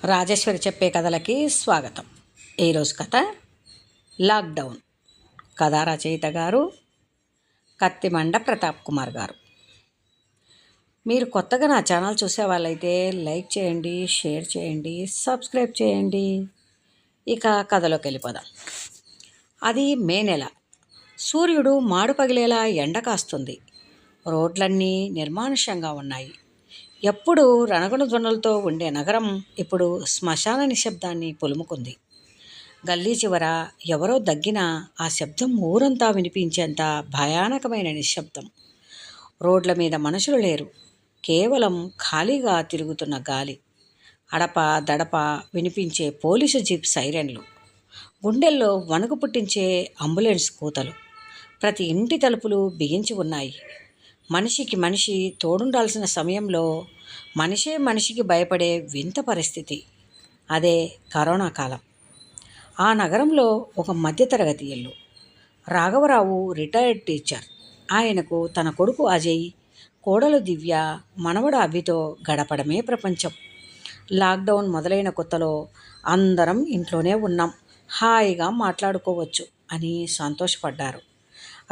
రాజేశ్వరి చెప్పే కథలకి స్వాగతం. ఈరోజు కథ లాక్డౌన్. కథా రచయిత గారు కత్తిమండ ప్రతాప్ కుమార్ గారు. మీరు కొత్తగా నా ఛానల్ చూసే వాళ్ళైతే లైక్ చేయండి, షేర్ చేయండి, సబ్స్క్రైబ్ చేయండి. ఇక కథలోకి వెళ్ళిపోదాం. అది మే నెల. సూర్యుడు మాడు పగిలేలా ఎండ కాస్తుంది. రోడ్లన్నీ నిర్మానుష్యంగా ఉన్నాయి. ఎప్పుడు రణగొణధ్వనులతో ఉండే నగరం ఇప్పుడు శ్మశాన నిశ్శబ్దాన్ని పొలుముకుంది. గల్లీ చివర ఎవరో దగ్గినా ఆ శబ్దం ఊరంతా వినిపించేంత భయానకమైన నిశ్శబ్దం. రోడ్ల మీద మనుషులు లేరు, కేవలం ఖాళీగా తిరుగుతున్న గాలి, అడప దడప వినిపించే పోలీసు జీప్ సైరన్లు, గుండెల్లో వణుకు పుట్టించే అంబులెన్స్ కూతలు. ప్రతి ఇంటి తలుపులు బిగించి ఉన్నాయి. మనిషికి మనిషి తోడుండాల్సిన సమయంలో మనిషే మనిషికి భయపడే వింత పరిస్థితి. అదే కరోనా కాలం. ఆ నగరంలో ఒక మధ్యతరగతి ఇల్లు. రాఘవరావు రిటైర్డ్ టీచర్. ఆయనకు తన కొడుకు అజయ్, కోడలు దివ్య, మనవడు అభితో గడపడమే ప్రపంచం. లాక్డౌన్ మొదలైన కొత్తలో అందరం ఇంట్లోనే ఉన్నాం, హాయిగా మాట్లాడుకోవచ్చు అని సంతోషపడ్డారు.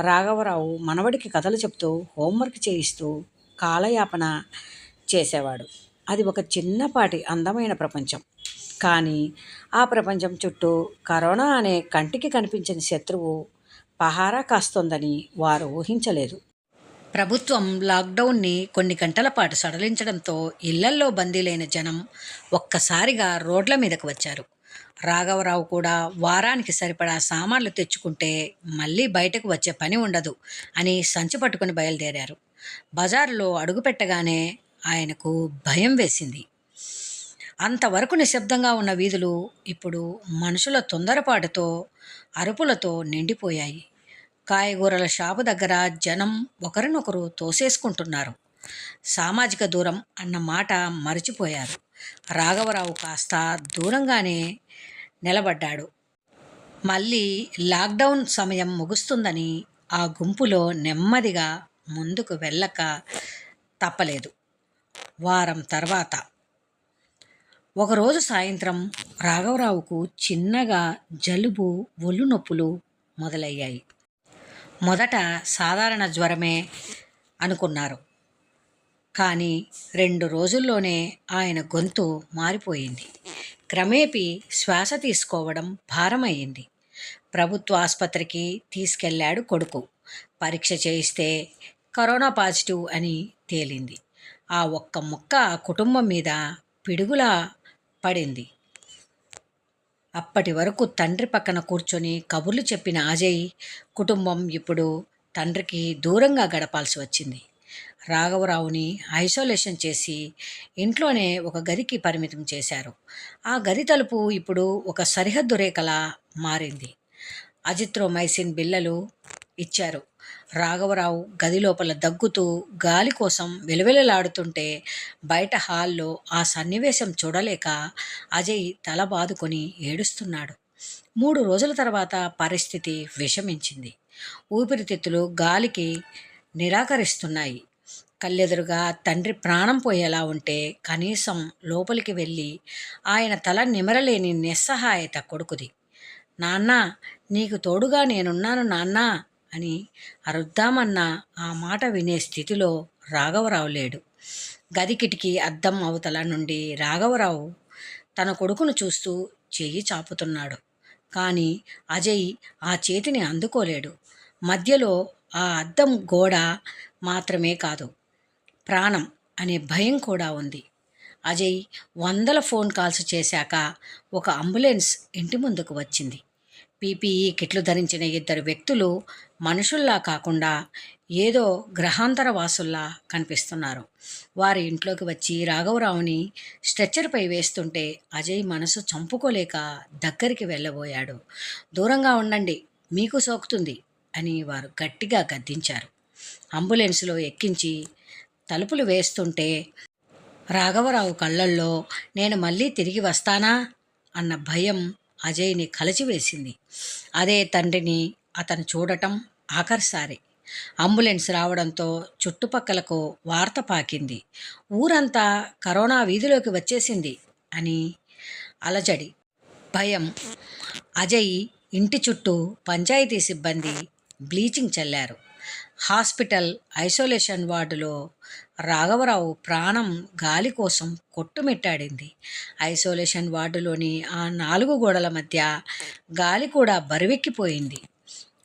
రాఘవరావు మనవడికి కథలు చెప్తూ హోంవర్క్ చేయిస్తూ కాలయాపన చేసేవాడు. అది ఒక చిన్నపాటి అందమైన ప్రపంచం. కానీ ఆ ప్రపంచం చుట్టూ కరోనా అనే కంటికి కనిపించని శత్రువు పహారా కాస్తోందని వారు ఊహించలేదు. ప్రభుత్వం లాక్డౌన్ని కొన్ని గంటల పాటు సడలించడంతో ఇళ్లల్లో బందీలైన జనం ఒక్కసారిగా రోడ్ల మీదకు వచ్చారు. రాఘవరావు కూడా వారానికి సరిపడా సామాన్లు తెచ్చుకుంటే మళ్ళీ బయటకు వచ్చే పని ఉండదు అని సంచి పట్టుకుని బయలుదేరారు. బజారులో అడుగుపెట్టగానే ఆయనకు భయం వేసింది. అంతవరకు నిశ్శబ్దంగా ఉన్న వీధులు ఇప్పుడు మనుషుల తొందరపాటుతో, అరుపులతో నిండిపోయాయి. కాయగూరల షాపు దగ్గర జనం ఒకరినొకరు తోసేసుకుంటున్నారు. సామాజిక దూరం అన్న మాట మరిచిపోయారు. రాఘవరావు కాస్త దూరంగానే నిలబడ్డాడు. మళ్ళీ లాక్డౌన్ సమయం ముగుస్తుందని ఆ గుంపులో నెమ్మదిగా ముందుకు వెళ్ళక తప్పలేదు. వారం తర్వాత ఒకరోజు సాయంత్రం రాఘవరావుకు చిన్నగా జలుబు, ఒళ్ళు నొప్పులు మొదలయ్యాయి. మొదట సాధారణ జ్వరమే అనుకున్నారు. కానీ 2 రోజుల్లోనే ఆయన గొంతు మారిపోయింది. క్రమేపీ శ్వాస తీసుకోవడం భారమయ్యింది. ప్రభుత్వ ఆసుపత్రికి తీసుకెళ్లాడు కొడుకు. పరీక్ష చేయిస్తే కరోనా పాజిటివ్ అని తేలింది. ఆ ఒక్క ముక్క కుటుంబం మీద పిడుగులా పడింది. అప్పటి వరకు తండ్రి పక్కన కూర్చొని కబుర్లు చెప్పిన అజయ్ కుటుంబం ఇప్పుడు తండ్రికి దూరంగా గడపాల్సి వచ్చింది. రాఘవరావుని ఐసోలేషన్ చేసి ఇంట్లోనే ఒక గదికి పరిమితం చేశారు. ఆ గది తలుపు ఇప్పుడు ఒక సరిహద్దు రేఖలా మారింది. అజిత్రోమైసిన్ బిళ్ళలు ఇచ్చారు. రాఘవరావు గది లోపల దగ్గుతూ గాలి కోసం వెలువెలలాడుతుంటే బయట హాల్లో ఆ సన్నివేశం చూడలేక అజయ్ తల బాదుకొని ఏడుస్తున్నాడు. 3 రోజుల తర్వాత పరిస్థితి విషమించింది. ఊపిరితిత్తులు గాలికి నిరాకరిస్తున్నాయి. కళ్ళెదురుగా తండ్రి ప్రాణం పోయేలా ఉంటే కనీసం లోపలికి వెళ్ళి ఆయన తల నిమరలేని నిస్సహాయత కొడుకుది. నాన్నా, నీకు తోడుగా నేనున్నాను నాన్నా అని అరుద్దామన్నా ఆ మాట వినే స్థితిలో రాఘవరావు లేడు. గది కిటికీ అద్దం అవతల నుండి రాఘవరావు తన కొడుకును చూస్తూ చెయ్యి చాపుతున్నాడు. కానీ అజయ్ ఆ చేతిని అందుకోలేడు. మధ్యలో ఆ అద్దం గోడ మాత్రమే కాదు, ప్రాణం అనే భయం కూడా ఉంది. అజయ్ 100 ఫోన్ కాల్స్ చేశాక ఒక అంబులెన్స్ ఇంటి ముందుకు వచ్చింది. పీపీఈ కిట్లు ధరించిన 2 వ్యక్తులు మనుషుల్లా కాకుండా ఏదో గ్రహాంతర వాసుల్లా కనిపిస్తున్నారు. వారి ఇంట్లోకి వచ్చి రాఘవరావుని స్ట్రెచ్చర్పై వేస్తుంటే అజయ్ మనసు చంపుకోలేక దగ్గరికి వెళ్ళబోయాడు. దూరంగా ఉండండి, మీకు సోకుతుంది అని వారు గట్టిగా గద్దించారు. అంబులెన్స్లో ఎక్కించి తలుపులు వేస్తుంటే రాఘవరావు కళ్ళల్లో నేను మళ్ళీ తిరిగి వస్తానా అన్న భయం అజయ్ని కలచివేసింది. అదే తండ్రిని అతను చూడటం ఆఖరిసారి. అంబులెన్స్ రావడంతో చుట్టుపక్కలకు వార్త పాకింది. ఊరంతా కరోనా వీధిలోకి వచ్చేసింది అని. అలజడి, భయం. అజయ్ ఇంటి చుట్టూ పంచాయతీ సిబ్బంది బ్లీచింగ్ చల్లారు. హాస్పిటల్ ఐసోలేషన్ వార్డులో రాఘవరావు ప్రాణం గాలి కోసం కొట్టుమిట్టాడింది. ఐసోలేషన్ వార్డులోని ఆ 4 గోడల మధ్య గాలి కూడా బరువెక్కిపోయింది.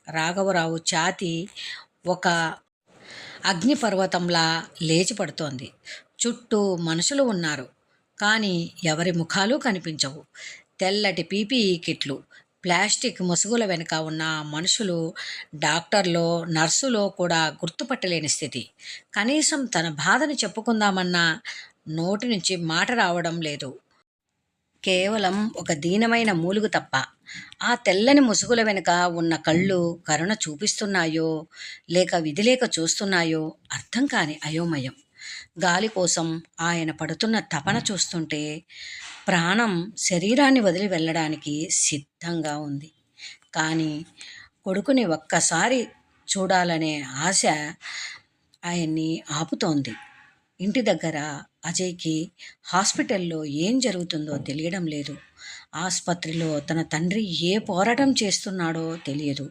రాఘవరావు ఛాతీ ఒక అగ్నిపర్వతంలా లేచి పడుతోంది. చుట్టూ మనుషులు ఉన్నారు, కానీ ఎవరి ముఖాలు కనిపించవు. తెల్లటి పీపీఈ కిట్లు, ప్లాస్టిక్ ముసుగుల వెనుక ఉన్న మనుషులు డాక్టర్లో నర్సులో కూడా గుర్తుపట్టలేని స్థితి. కనీసం తన బాధని చెప్పుకుందామన్నా నోటి నుంచి మాట రావడం లేదు. కేవలం ఒక దీనమైన మూలుగు తప్ప. ఆ తెల్లని ముసుగుల వెనుక ఉన్న కళ్ళు కరుణ చూపిస్తున్నాయో లేక విధిలేక చూస్తున్నాయో అర్థం కాని అయోమయం. గాలి కోసం ఆయన పడుతున్న తపన చూస్తుంటే ప్రాణం శరీరాన్ని వదిలి వెళ్ళడానికి సిద్ధంగా ఉంది. కానీ కొడుకుని ఒక్కసారి చూడాలనే ఆశ ఆయన్ని ఆపుతోంది. ఇంటి దగ్గర అజయ్కి హాస్పిటల్లో ఏం జరుగుతుందో తెలియడం లేదు. ఆసుపత్రిలో తన తండ్రి ఏ పోరాటం చేస్తున్నాడో తెలియదు.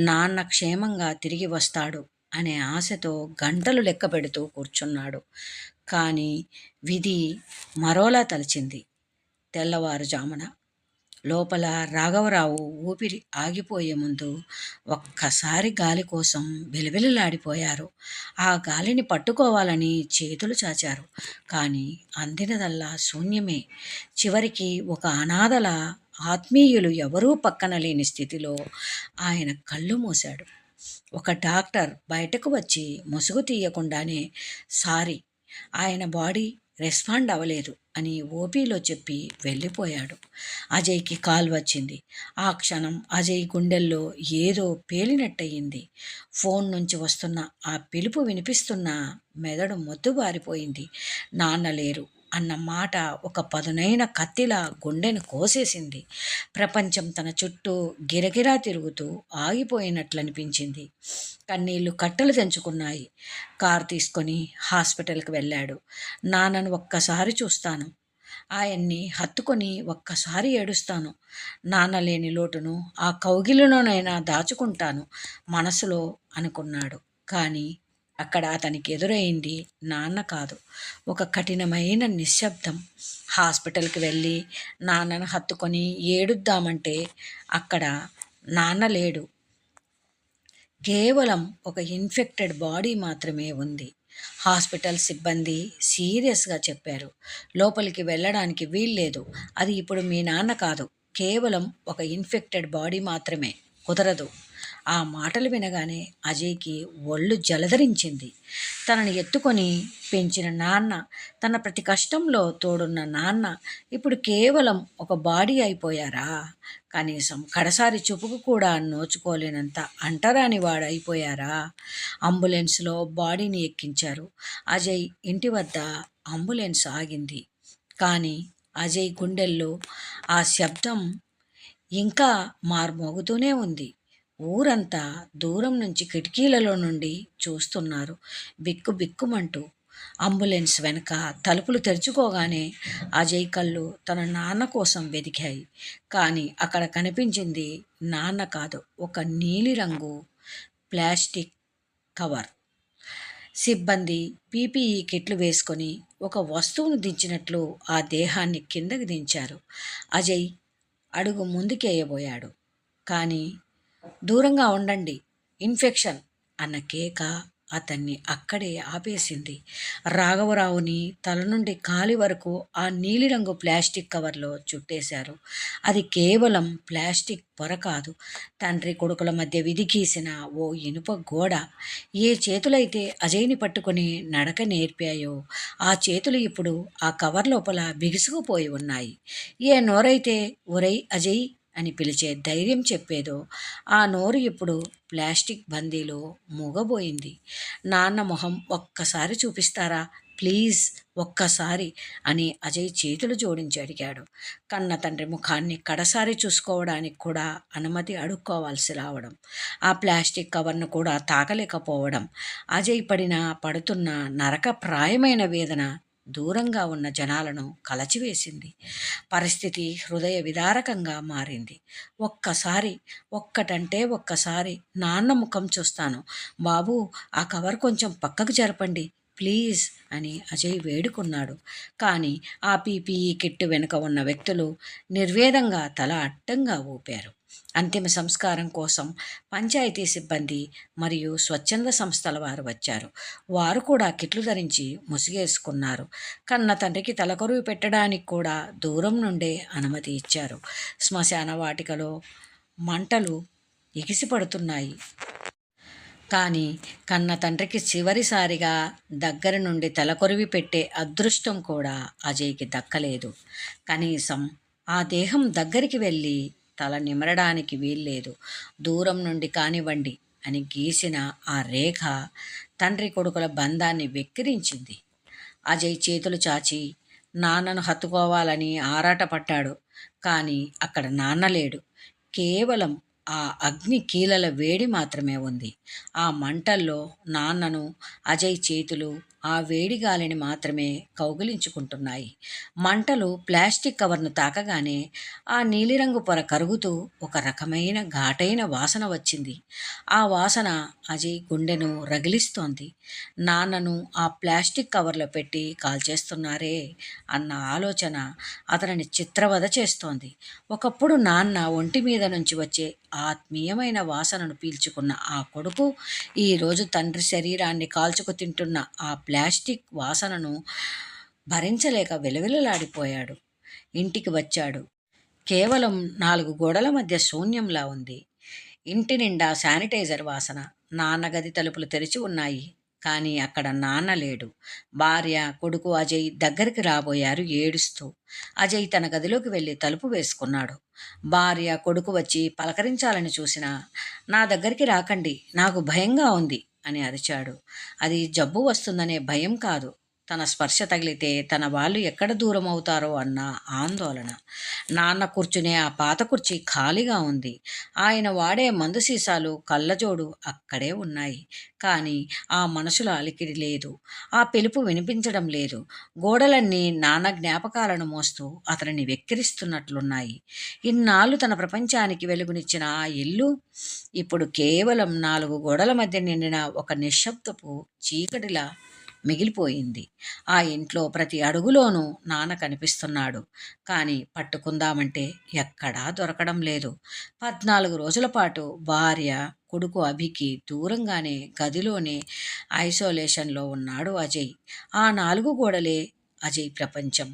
నాన్న క్షేమంగా తిరిగి వస్తాడు అనే ఆశతో గంటలు లెక్క పెడుతూ కూర్చున్నాడు. కానీ విధి మరోలా తలచింది. తెల్లవారుజామున లోపల రాఘవరావు ఊపిరి ఆగిపోయే ముందు ఒక్కసారి గాలి కోసం వెలువెలులాడిపోయారు. ఆ గాలిని పట్టుకోవాలని చేతులు చాచారు. కానీ అందినదల్లా శూన్యమే. చివరికి ఒక అనాథల ఆత్మీయులు ఎవరూ పక్కన లేని స్థితిలో ఆయన కళ్ళు మూశాడు. ఒక డాక్టర్ బయటకు వచ్చి ముసుగు తీయకుండానే సారీ, ఆయన బాడీ రెస్పాండ్ అవ్వలేదు అని ఓపీలో చెప్పి వెళ్ళిపోయాడు. అజయ్కి కాల్ వచ్చింది. ఆ క్షణం అజయ్ గుండెల్లో ఏదో పేలినట్టయింది. ఫోన్ నుంచి వస్తున్న ఆ పిలుపు వినిపిస్తున్న మెదడు మొద్దుబారిపోయింది. నాన్న లేరు అన్న మాట ఒక పదునైన కత్తిలా గుండెను కోసేసింది. ప్రపంచం తన చుట్టూ గిరగిరా తిరుగుతూ ఆగిపోయినట్లనిపించింది. కన్నీళ్లు కట్టలు తెంచుకున్నాయి. కారు తీసుకొని హాస్పిటల్కి వెళ్ళాడు. నాన్నను ఒక్కసారి చూస్తాను, ఆయన్ని హత్తుకొని ఒక్కసారి ఏడుస్తాను, నాన్న లేని లోటును ఆ కౌగిలిలోనైనా దాచుకుంటాను మనసులో అనుకున్నాడు. కానీ అక్కడ అతనికి ఎదురైంది నాన్న కాదు, ఒక కఠినమైన నిశ్శబ్దం. హాస్పిటల్కి వెళ్ళి నాన్నను హత్తుకొని ఏడుద్దామంటే అక్కడ నాన్న లేడు. కేవలం ఒక ఇన్ఫెక్టెడ్ బాడీ మాత్రమే ఉంది. హాస్పిటల్ సిబ్బంది సీరియస్గా చెప్పారు, లోపలికి వెళ్ళడానికి వీల్లేదు. అది ఇప్పుడు మీ నాన్న కాదు, కేవలం ఒక ఇన్ఫెక్టెడ్ బాడీ మాత్రమే, కుదరదు. ఆ మాటలు వినగానే అజయ్కి ఒళ్ళు జలధరించింది. తనని ఎత్తుకొని పెంచిన నాన్న, తన ప్రతి కష్టంలో తోడున్న నాన్న ఇప్పుడు కేవలం ఒక బాడీ అయిపోయారా? కనీసం కడసారి చూపుకు కూడా నోచుకోలేనంత అంటరాని వాడైపోయారా? అంబులెన్స్లో బాడీని ఎక్కించారు. అజయ్ ఇంటి వద్ద అంబులెన్స్ ఆగింది. కానీ అజయ్ గుండెల్లో ఆ శబ్దం ఇంకా మార్మోగుతూనే ఉంది. ఊరంతా దూరం నుంచి కిటికీలలో నుండి చూస్తున్నారు, బిక్కు బిక్కుమంటూ. అంబులెన్స్ వెనక తలుపులు తెరుచుకోగానే అజయ్ కళ్ళు తన నాన్న కోసం వెదికాయి. కానీ అక్కడ కనిపించింది నాన్న కాదు, ఒక నీలిరంగు ప్లాస్టిక్ కవర్. సిబ్బంది పీపీఈ కిట్లు వేసుకొని ఒక వస్తువును దించినట్లు ఆ దేహాన్ని కిందకి దించారు. అజయ్ అడుగు ముందుకేయబోయాడు. కానీ దూరంగా ఉండండి, ఇన్ఫెక్షన్ అన్న కేక అతన్ని అక్కడే ఆపేసింది. రాఘవరావుని తల నుండి కాలి వరకు ఆ నీలిరంగు ప్లాస్టిక్ కవర్లో చుట్టేశారు. అది కేవలం ప్లాస్టిక్ పొర కాదు, తండ్రి కొడుకుల మధ్య విధిగీసిన ఓ ఇనుప గోడ. ఏ చేతులైతే అజయ్ని పట్టుకొని నడక నేర్పాయో ఆ చేతులు ఇప్పుడు ఆ కవర్ లోపల బిగుసుకుపోయి ఉన్నాయి. ఏ నోరైతే ఒరై అజయ్ అని పిలిచే ధైర్యం చెప్పేదో ఆ నోరు ఇప్పుడు ప్లాస్టిక్ బందీలో మూగబోయింది. నాన్న మొహం ఒక్కసారి చూపిస్తారా ప్లీజ్, ఒక్కసారి అని అజయ్ చేతులు జోడించి అడిగాడు. కన్న తండ్రి ముఖాన్ని కడసారి చూసుకోవడానికి కూడా అనుమతి అడుక్కోవాల్సి రావడం, ఆ ప్లాస్టిక్ కవర్ను కూడా తాకలేకపోవడం, అజయ్ పడుతున్న నరకప్రాయమైన వేదన దూరంగా ఉన్న జనాలను కలచివేసింది. పరిస్థితి హృదయ విదారకంగా మారింది. ఒక్కసారి నాన్న ముఖం చూస్తాను. బాబూ, ఆ కవర్ కొంచెం పక్కకు జరపండి ప్లీజ్ అని అజయ్ వేడుకున్నాడు. కానీ ఆ పీపీఈ కిట్టు వెనుక ఉన్న వ్యక్తులు నిర్వేదంగా తల అడ్డంగా ఊపారు. అంతిమ సంస్కారం కోసం పంచాయతీ సిబ్బంది మరియు స్వచ్ఛంద సంస్థల వారు వచ్చారు. వారు కూడా కిట్లు ధరించి ముసుగేసుకున్నారు. కన్న తండ్రికి తలకొరువు పెట్టడానికి కూడా దూరం నుండే అనుమతి ఇచ్చారు. శ్మశాన వాటికలో మంటలు ఎగిసిపడుతున్నాయి. కానీ కన్న తండ్రికి చివరిసారిగా దగ్గర నుండి తలకొరివి పెట్టే అదృష్టం కూడా అజయ్కి దక్కలేదు. కనీసం ఆ దేహం దగ్గరికి వెళ్ళి తల నిమరడానికి వీల్లేదు. దూరం నుండి కానివ్వండి అని గీసిన ఆ రేఖ తండ్రి కొడుకుల బంధాన్ని వెక్కిరించింది. అజయ్ చేతులు చాచి నాన్నను హత్తుకోవాలని ఆరాటపడ్డాడు. కానీ అక్కడ నాన్న లేడు. కేవలం ఆ అగ్ని కీలల వేడి మాత్రమే ఉంది. ఆ మంటల్లో నాన్నను అజయ్ చేతులు ఆ వేడి గాలిని మాత్రమే కౌగిలించుకుంటున్నాయి. మంటలు ప్లాస్టిక్ కవర్ను తాకగానే ఆ నీలిరంగు పొర కరుగుతూ ఒక రకమైన ఘాటైన వాసన వచ్చింది. ఆ వాసన అజయ్ గుండెను రగిలిస్తోంది. నాన్నను ఆ ప్లాస్టిక్ కవర్లో పెట్టి కాల్చేస్తున్నారే అన్న ఆలోచన అతనిని చిత్రవద చేస్తోంది. ఒకప్పుడు నాన్న ఒంటి మీద నుంచి వచ్చే ఆత్మీయమైన వాసనను పీల్చుకున్న ఆ కొడుకు ఈరోజు తండ్రి శరీరాన్ని కాల్చుకు తింటున్న ఆ ప్లాస్టిక్ వాసనను భరించలేక విలవిలలాడిపోయాడు. ఇంటికి వచ్చాడు. కేవలం 4 గోడల మధ్య శూన్యంలా ఉంది. ఇంటి నిండా శానిటైజర్ వాసన. నాన్న గది తలుపులు తెరిచి ఉన్నాయి. కానీ అక్కడ నాన్న లేడు. భార్య, కొడుకు అజయ్ దగ్గరికి రాబోయారు ఏడుస్తూ. అజయ్ తన గదిలోకి వెళ్ళి తలుపు వేసుకున్నాడు. భార్య, కొడుకు వచ్చి పలకరించాలని చూసినా, నా దగ్గరికి రాకండి, నాకు భయంగా ఉంది అని అరిచాడు. అది జబ్బు వస్తుందనే భయం కాదు, తన స్పర్శ తగిలితే తన వాళ్ళు ఎక్కడ దూరం అవుతారో అన్న ఆందోళన. నాన్న కూర్చునే ఆ పాత కుర్చీ ఖాళీగా ఉంది. ఆయన వాడే మందు సీసాలు, కళ్ళజోడు అక్కడే ఉన్నాయి. కానీ ఆ మనసులో అలికిడి లేదు. ఆ పిలుపు వినిపించడం లేదు. గోడలన్నీ నాన్న జ్ఞాపకాలను మోస్తూ అతనిని వెక్కిరిస్తున్నట్లున్నాయి. ఇన్నాళ్ళు తన ప్రపంచానికి వెలుగునిచ్చిన ఆ ఇల్లు ఇప్పుడు కేవలం 4 గోడల మధ్య నిండిన ఒక నిశ్శబ్దపు చీకటిలా మిగిలిపోయింది. ఆ ఇంట్లో ప్రతి అడుగులోనూ నాన్న కనిపిస్తున్నాడు. కానీ పట్టుకుందామంటే ఎక్కడా దొరకడం లేదు. 14 రోజుల పాటు భార్య, కొడుకు అభికి దూరంగానే గదిలోనే ఐసోలేషన్లో ఉన్నాడు అజయ్. ఆ 4 గోడలే అజయ్ ప్రపంచం.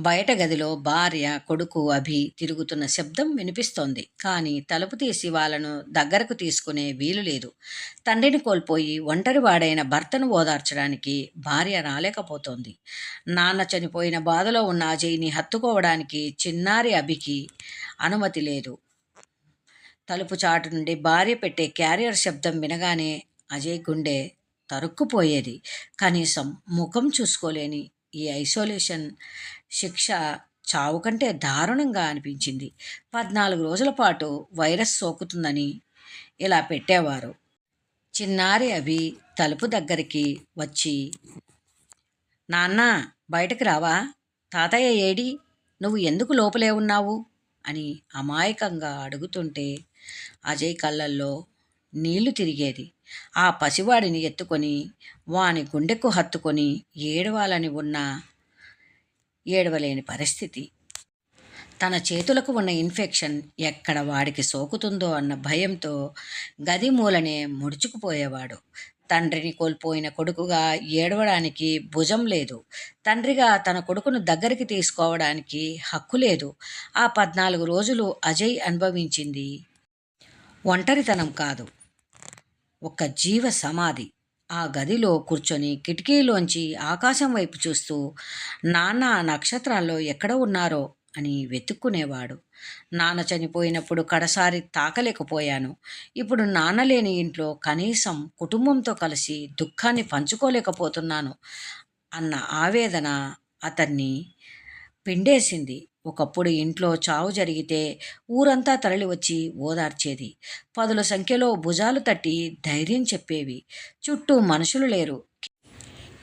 బయట గదిలో భార్య, కొడుకు అభి తిరుగుతున్న శబ్దం వినిపిస్తోంది. కానీ తలుపు తీసి వాళ్ళను దగ్గరకు తీసుకునే వీలు లేదు. తండ్రిని కోల్పోయి ఒంటరివాడైన భర్తను ఓదార్చడానికి భార్య రాలేకపోతోంది. నాన్న చనిపోయిన బాధలో ఉన్న అజయ్ని హత్తుకోవడానికి చిన్నారి అభికి అనుమతి లేదు. తలుపు చాటు నుండి భార్య పెట్టే క్యారియర్ శబ్దం వినగానే అజయ్ గుండె తరుక్కుపోయేది. కనీసం ముఖం చూసుకోలేని ఈ ఐసోలేషన్ శిక్ష చావు కంటే దారుణంగా అనిపించింది. 14 రోజుల పాటు వైరస్ సోకుతుందని ఇలా పెట్టేవారు. చిన్నారి అభి తలుపు దగ్గరికి వచ్చి, నాన్న బయటకు రావా, తాతయ్య ఏడి, నువ్వు ఎందుకు లోపలే ఉన్నావు అని అమాయకంగా అడుగుతుంటే అజయ్ కళ్ళల్లో నీళ్లు తిరిగేది. ఆ పసివాడిని ఎత్తుకొని వాని గుండెకు హత్తుకొని ఏడవాలని ఉన్నా ఏడవలేని పరిస్థితి. తన చేతులకు ఉన్న ఇన్ఫెక్షన్ ఎక్కడ వాడికి సోకుతుందో అన్న భయంతో గది మూలనే ముడుచుకుపోయేవాడు. తండ్రిని కోల్పోయిన కొడుకుగా ఏడవడానికి భుజం లేదు. తండ్రిగా తన కొడుకును దగ్గరికి తీసుకోవడానికి హక్కు లేదు. ఆ 14 రోజులు అజయ్ అనుభవించింది ఒంటరితనం కాదు, ఒక జీవ సమాధి. ఆ గదిలో కూర్చొని కిటికీలోంచి ఆకాశం వైపు చూస్తూ నాన్న ఆ నక్షత్రాల్లో ఎక్కడ ఉన్నారో అని వెతుక్కునేవాడు. నాన్న చనిపోయినప్పుడు కడసారి తాకలేకపోయాను. ఇప్పుడు నాన్న లేని ఇంట్లో కనీసం కుటుంబంతో కలిసి దుఃఖాన్ని పంచుకోలేకపోతున్నాను అన్న ఆవేదన అతన్ని పిండేసింది. ఒకప్పుడు ఇంట్లో చావు జరిగితే ఊరంతా తరలి వచ్చి ఓదార్చేది. 10ల సంఖ్యలో భుజాలు తట్టి ధైర్యం చెప్పేవి. చుట్టూ మనుషులు లేరు,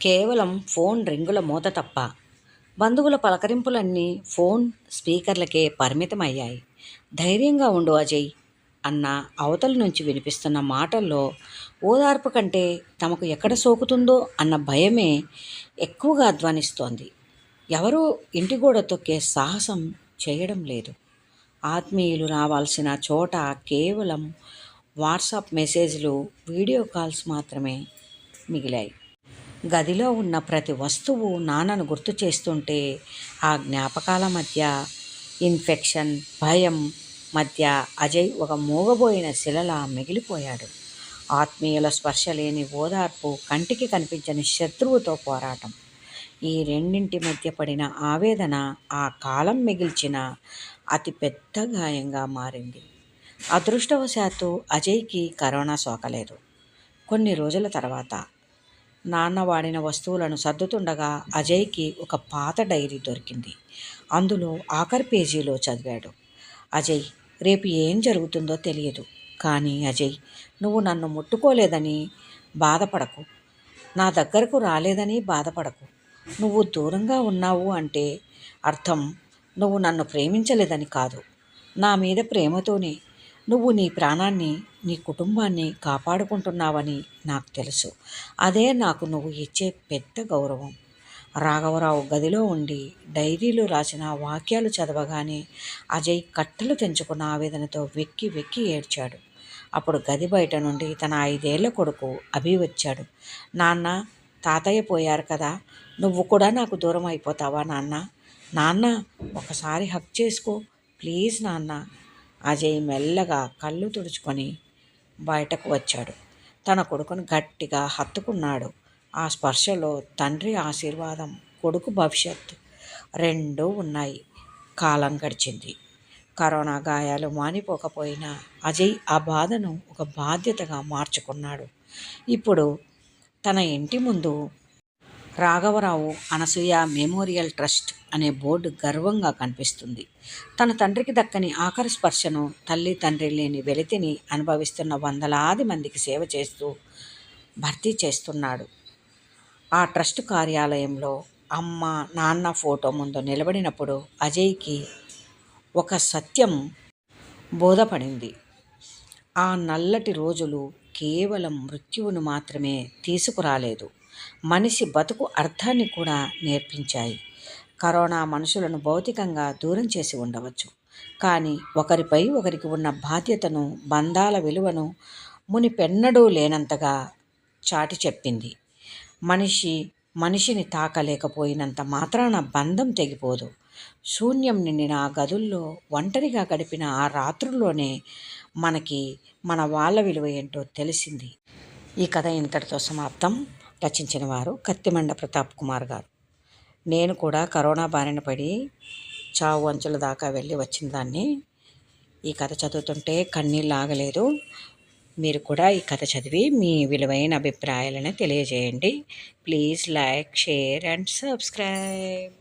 కేవలం ఫోన్ రింగుల మోత తప్ప. బంధువుల పలకరింపులన్నీ ఫోన్ స్పీకర్లకే పరిమితమయ్యాయి. ధైర్యంగా ఉండు అజయ్ అన్న అవతల నుంచి వినిపిస్తున్న మాటల్లో ఓదార్పు కంటే తమకు ఎక్కడ సోకుతుందో అన్న భయమే ఎక్కువగా ధ్వనిస్తోంది. ఎవరూ ఇంటి గోడ తొక్కే సాహసం చేయడం లేదు. ఆత్మీయులు రావాల్సిన చోట కేవలం వాట్సాప్ మెసేజ్లు, వీడియో కాల్స్ మాత్రమే మిగిలాయి. గదిలో ఉన్న ప్రతి వస్తువు నాన్నను గుర్తు చేస్తుంటే ఆ జ్ఞాపకాల మధ్య, ఇన్ఫెక్షన్, భయం మధ్య అజయ్ ఒక మూగబోయిన శిలలా మిగిలిపోయాడు. ఆత్మీయుల స్పర్శ లేని ఓదార్పు, కంటికి కనిపించని శత్రువుతో పోరాటం. ఈ రెండింటి మధ్య పడిన ఆవేదన ఆ కాలం మిగిల్చిన అతిపెద్ద గాయంగా మారింది. అదృష్టవశాత్తు అజయ్కి కరోనా సోకలేదు. కొన్ని రోజుల తర్వాత నాన్న వాడిన వస్తువులను సర్దుతుండగా అజయ్కి ఒక పాత డైరీ దొరికింది. అందులో ఆఖరి పేజీలో చదివాడు. అజయ్, రేపు ఏం జరుగుతుందో తెలియదు. కానీ అజయ్, నువ్వు నన్ను ముట్టుకోలేదని బాధపడకు. నా దగ్గరకు రాలేదని బాధపడకు. నువ్వు దూరంగా ఉన్నావు అంటే అర్థం నువ్వు నన్ను ప్రేమించలేదని కాదు. నా మీద ప్రేమతోనే నువ్వు నీ ప్రాణాన్ని, నీ కుటుంబాన్ని కాపాడుకుంటున్నావని నాకు తెలుసు. అదే నాకు నువ్వు ఇచ్చే పెద్ద గౌరవం. రాఘవరావు గదిలో ఉండి డైరీలో రాసిన వాక్యాలు చదవగానే అజయ్ కట్టలు తెంచుకున్న ఆవేదనతో వెక్కి వెక్కి ఏడ్చాడు. అప్పుడు గది బయట నుండి తన 5 ఏళ్ల కొడుకు అభి వచ్చాడు. నాన్న, తాతయ్య పోయారు కదా, నువ్వు కూడా నాకు దూరం అయిపోతావా నాన్న? నాన్న, ఒకసారి హక్ చేసుకో ప్లీజ్ నాన్న. అజయ్ మెల్లగా కళ్ళు తుడుచుకొని బయటకు వచ్చాడు. తన కొడుకును గట్టిగా హత్తుకున్నాడు. ఆ స్పర్శలో తండ్రి ఆశీర్వాదం, కొడుకు భవిష్యత్తు రెండూ ఉన్నాయి. కాలం గడిచింది. కరోనా గాయాలు మానిపోకపోయినా అజయ్ ఆ బాధను ఒక బాధ్యతగా మార్చుకున్నాడు. ఇప్పుడు తన ఇంటి ముందు రాఘవరావు అనసూయ మెమోరియల్ ట్రస్ట్ అనే బోర్డు గర్వంగా కనిపిస్తుంది. తన తండ్రికి దక్కని ఆఖరి స్పర్శను, తల్లి తండ్రి లేని వెలితిని అనుభవిస్తున్న వందలాది మందికి సేవ చేస్తూ భర్తీ చేస్తున్నాడు. ఆ ట్రస్ట్ కార్యాలయంలో అమ్మ, నాన్న ఫోటో ముందు నిలబడినప్పుడు అజయ్కి ఒక సత్యం బోధపడింది. ఆ నల్లటి రోజులు కేవలం మృత్యువును మాత్రమే తీసుకురాలేదు, మనిషి బతుకు అర్థాన్ని కూడా నేర్పించాయి. కరోనా మనుషులను భౌతికంగా దూరం చేసి ఉండవచ్చు, కానీ ఒకరిపై ఒకరికి ఉన్న బాధ్యతను, బంధాల విలువను మునిపెన్నడూ లేనంతగా చాటి చెప్పింది. మనిషిని తాకలేకపోయినంత మాత్రాన బంధం తెగిపోదు. శూన్యం నిండిన ఆ గదుల్లో ఒంటరిగా గడిపిన ఆ రాత్రుల్లోనే మనకి మన వాళ్ళ విలువ ఏంటో తెలిసింది. ఈ కథ ఇంతటితో సమాప్తం. రచించిన వారు కత్తిమండ ప్రతాప్ కుమార్ గారు. నేను కూడా కరోనా బారిన పడి చావు అంచుల దాకా వెళ్ళి వచ్చిన దాన్ని. ఈ కథ చదువుతుంటే కన్నీళ్ళు ఆగలేదు. మీరు కూడా ఈ కథ చదివి మీ విలువైన అభిప్రాయాలను తెలియజేయండి. Please like, share and subscribe.